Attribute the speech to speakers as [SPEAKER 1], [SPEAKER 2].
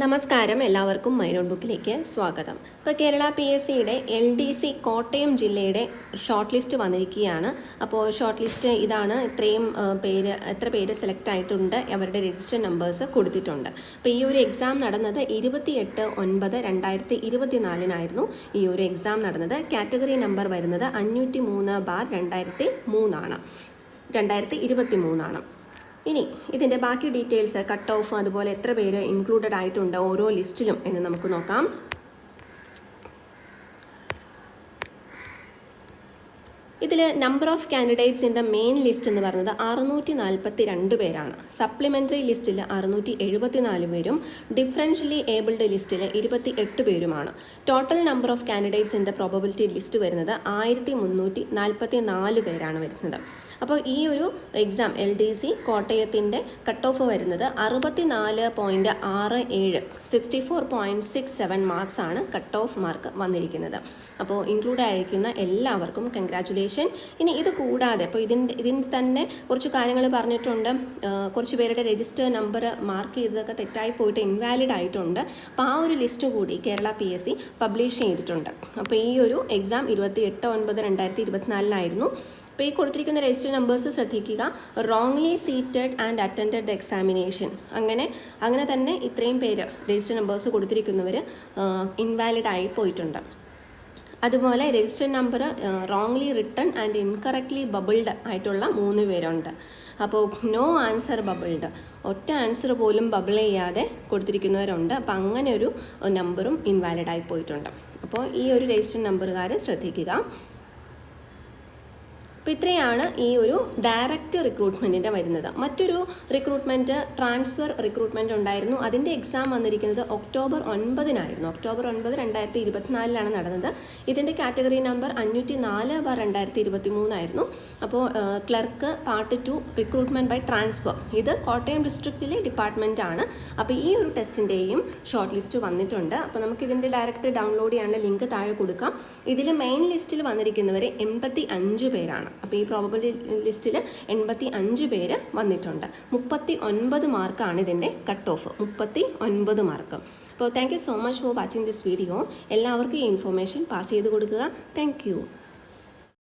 [SPEAKER 1] നമസ്കാരം, എല്ലാവർക്കും മൈ നോട്ട്ബുക്കിലേക്ക് സ്വാഗതം. ഇപ്പോൾ കേരള PSCയുടെ LDC കോട്ടയം ജില്ലയുടെ ഷോർട്ട് ലിസ്റ്റ് വന്നിരിക്കുകയാണ്. അപ്പോൾ ഷോർട്ട് ലിസ്റ്റ് ഇതാണ്. എത്ര പേര് സെലക്ട് ആയിട്ടുണ്ട്, അവരുടെ രജിസ്റ്റർ നമ്പേഴ്സ് കൊടുത്തിട്ടുണ്ട്. അപ്പോൾ ഈ ഒരു എക്സാം നടന്നത് 28/9/2024 ഈ ഒരു എക്സാം നടന്നത്. കാറ്റഗറി നമ്പർ വരുന്നത് 503/2023 ആണ്. 2023. ഇനി ഇതിൻ്റെ ബാക്കി ഡീറ്റെയിൽസ്, കട്ട് ഓഫ്, അതുപോലെ എത്ര പേര് ഇൻക്ലൂഡഡ് ആയിട്ടുണ്ട് ഓരോ ലിസ്റ്റിലും എന്ന് നമുക്ക് നോക്കാം. ഇതിൽ number of candidates in the main list എന്ന് പറയുന്നത് 642 പേരാണ്. സപ്ലിമെൻ്ററി ലിസ്റ്റിൽ 674 പേരും ഡിഫറൻഷ്യലി ഏബിൾഡ് ലിസ്റ്റിൽ 28 പേരുമാണ്. Total number of candidates in the probability list വരുന്നത് 1344 പേരാണ് വരുന്നത്. അപ്പോൾ ഈ ഒരു എക്സാം LDC കോട്ടയത്തിൻ്റെ കട്ട് ഓഫ് വരുന്നത് 64.67 64.67 മാർക്സ് ആണ് കട്ട് ഓഫ് മാർക്ക് വന്നിരിക്കുന്നത്. അപ്പോൾ ഇൻക്ലൂഡ് ആയിരിക്കുന്ന എല്ലാവർക്കും കൺഗ്രാറ്റുലേഷൻ. ഇനി ഇത് കൂടാതെ ഇപ്പോൾ ഇതിൻ്റെ തന്നെ കുറച്ച് കാര്യങ്ങൾ പറഞ്ഞിട്ടുണ്ട്. കുറച്ച് പേരുടെ രജിസ്റ്റർ നമ്പർ മാർക്ക് ചെയ്തതൊക്കെ തെറ്റായി പോയിട്ട് ഇൻവാലിഡ് ആയിട്ടുണ്ട്. അപ്പോൾ ആ ഒരു ലിസ്റ്റ് കൂടി കേരള PSC പബ്ലിഷ് ചെയ്തിട്ടുണ്ട്. അപ്പോൾ ഈ ഒരു എക്സാം 28/9/2024 അപ്പോൾ ഈ കൊടുത്തിരിക്കുന്ന രജിസ്റ്റർ നമ്പേഴ്സ് ശ്രദ്ധിക്കുക. Wrongly seated and attended the examination, അങ്ങനെ തന്നെ ഇത്രയും പേര് രജിസ്റ്റർ നമ്പേഴ്സ് കൊടുത്തിരിക്കുന്നവർ ഇൻവാലിഡ് ആയി പോയിട്ടുണ്ട്. അതുപോലെ register number wrongly written and incorrectly bubbled ആയിട്ടുള്ള 3 പേരുണ്ട്. അപ്പോൾ നോ ആൻസർ ബബിൾഡ്, ഒറ്റ ആൻസർ പോലും ബബിൾ ചെയ്യാതെ കൊടുത്തിരിക്കുന്നവരുണ്ട്. അപ്പോൾ അങ്ങനെ ഒരു നമ്പറും ഇൻവാലിഡ് ആയി പോയിട്ടുണ്ട്. അപ്പോൾ ഈ ഒരു രജിസ്റ്റർ നമ്പറുകാർ ശ്രദ്ധിക്കുക. അപ്പോൾ ഇത്രയാണ് ഈ ഒരു ഡയറക്റ്റ് റിക്രൂട്ട്മെൻറ്റിൻ്റെ വരുന്നത്. മറ്റൊരു റിക്രൂട്ട്മെൻറ്റ് ട്രാൻസ്ഫർ റിക്രൂട്ട്മെൻറ്റ് ഉണ്ടായിരുന്നു. അതിൻ്റെ എക്സാം വന്നിരിക്കുന്നത് ഒക്ടോബർ 9 ഒക്ടോബർ 9, 2024 നടന്നത്. ഇതിൻ്റെ കാറ്റഗറി നമ്പർ 504/2023 അപ്പോൾ clerk part 2 recruitment by transfer. ഇത് കോട്ടയം ഡിസ്ട്രിക്റ്റിലെ ഡിപ്പാർട്ട്മെൻറ്റാണ്. അപ്പോൾ ഈ ഒരു ടെസ്റ്റിൻ്റെയും ഷോർട്ട് ലിസ്റ്റ് വന്നിട്ടുണ്ട്. അപ്പോൾ നമുക്കിതിൻ്റെ ഡയറക്റ്റ് ഡൗൺലോഡ് ചെയ്യാനുള്ള ലിങ്ക് താഴെ കൊടുക്കാം. ഇതിൽ മെയിൻ ലിസ്റ്റിൽ വന്നിരിക്കുന്നവർ 85 പേരാണ്. അപ്പോൾ ഈ പ്രോബബിലിറ്റി ലിസ്റ്റിൽ 85 പേര് വന്നിട്ടുണ്ട്. 39 മാർക്കാണ് ഇതിൻ്റെ കട്ട് ഓഫ്, 39 മാർക്ക്. അപ്പോൾ thank you so much for watching this video. എല്ലാവർക്കും ഈ ഇൻഫോർമേഷൻ പാസ് ചെയ്ത് കൊടുക്കുക. Thank you.